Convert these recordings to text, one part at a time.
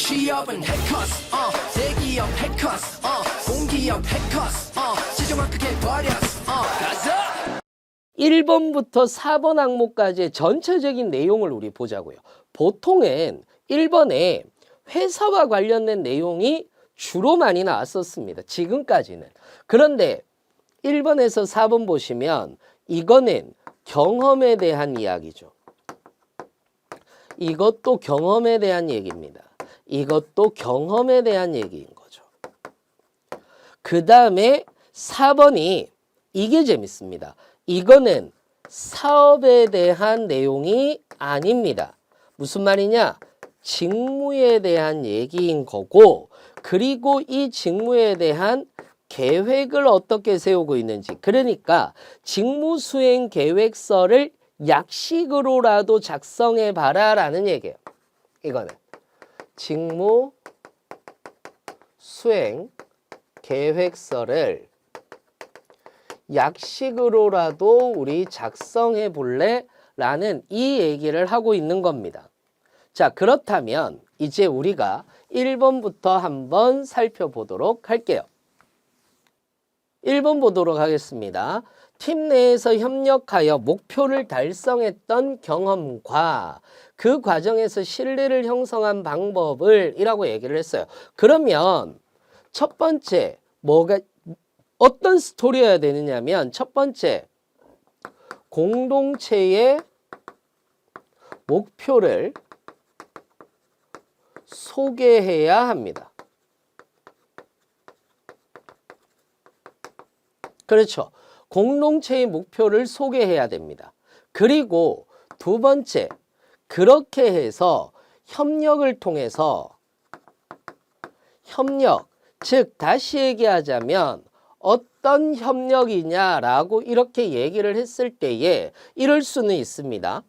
취업은 해커스 대기업 해커스 공기업 해커스 지정학하게 버렸어 가자 1번부터 4번 항목까지의 전체적인 내용을 우리 보자고요. 보통은 1번에 회사와 관련된 내용이 주로 많이 나왔었습니다. 지금까지는. 그런데 1번에서 4번 보시면 이거는 경험에 대한 이야기죠. 이것도 경험에 대한 얘기입니다. 이것도 경험에 대한 얘기인 거죠. 그 다음에 4번이 이게 재밌습니다. 이거는 사업에 대한 내용이 아닙니다. 무슨 말이냐? 직무에 대한 얘기인 거고, 그리고 이 직무에 대한 계획을 어떻게 세우고 있는지, 그러니까 직무 수행 계획서를 약식으로라도 작성해 봐라 라는 얘기예요. 이거는 직무 수행 계획서를 약식으로라도 우리 작성해 볼래? 라는 이 얘기를 하고 있는 겁니다. 자, 그렇다면 이제 우리가 1번부터 한번 살펴보도록 할게요. 1번 보도록 하겠습니다. 팀 내에서 협력하여 목표를 달성했던 경험과 그 과정에서 신뢰를 형성한 방법을 이라고 얘기를 했어요. 그러면 첫 번째 어떤 스토리여야 되느냐면 첫 번째 공동체의 목표를 소개해야 합니다. 그렇죠. 공동체의 목표를 소개해야 됩니다. 그리고 두 번째, 그렇게 해서 협력을 통해서 즉 다시 얘기하자면 어떤 협력이냐라고 이렇게 얘기를 했을 때에 이럴 수는 있습니다.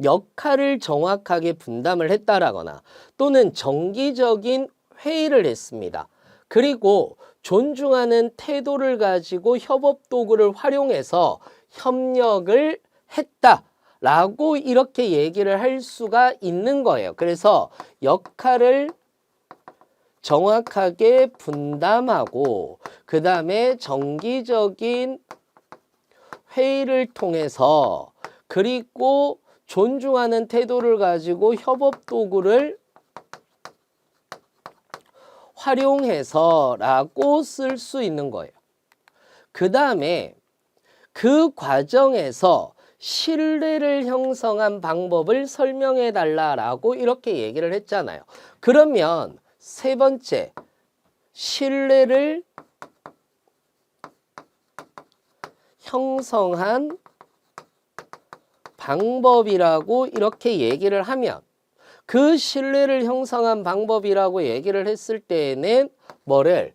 역할을 정확하게 분담을 했다라거나 또는 정기적인 회의를 했습니다. 그리고 존중하는 태도를 가지고 협업 도구를 활용해서 협력을 했다라고 이렇게 얘기를 할 수가 있는 거예요. 그래서 역할을 정확하게 분담하고 그 다음에 정기적인 회의를 통해서 그리고 존중하는 태도를 가지고 협업 도구를 활용해서 라고 쓸 수 있는 거예요. 그 다음에 그 과정에서 신뢰를 형성한 방법을 설명해 달라라고 이렇게 얘기를 했잖아요. 그러면 세 번째, 신뢰를 형성한 방법이라고 이렇게 얘기를 하면 그 신뢰를 형성한 방법이라고 얘기를 했을 때에는 뭐를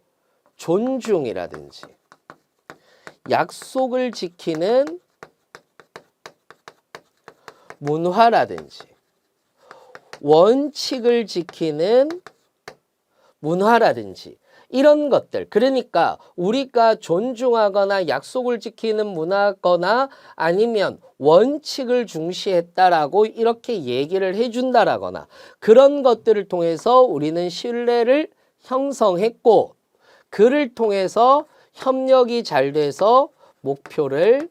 존중이라든지 약속을 지키는 문화라든지 원칙을 지키는 문화라든지 이런 것들, 그러니까 우리가 존중하거나 약속을 지키는 문화거나 아니면 원칙을 중시했다라고 이렇게 얘기를 해준다라거나 그런 것들을 통해서 우리는 신뢰를 형성했고 그를 통해서 협력이 잘 돼서 목표를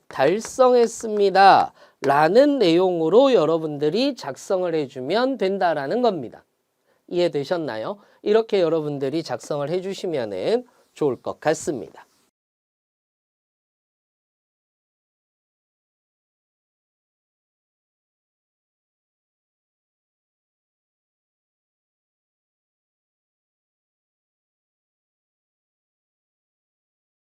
달성했습니다 라는 내용으로 여러분들이 작성을 해주면 된다라는 겁니다. 이해되셨나요? 이렇게 여러분들이 작성을 해주시면 좋을 것 같습니다.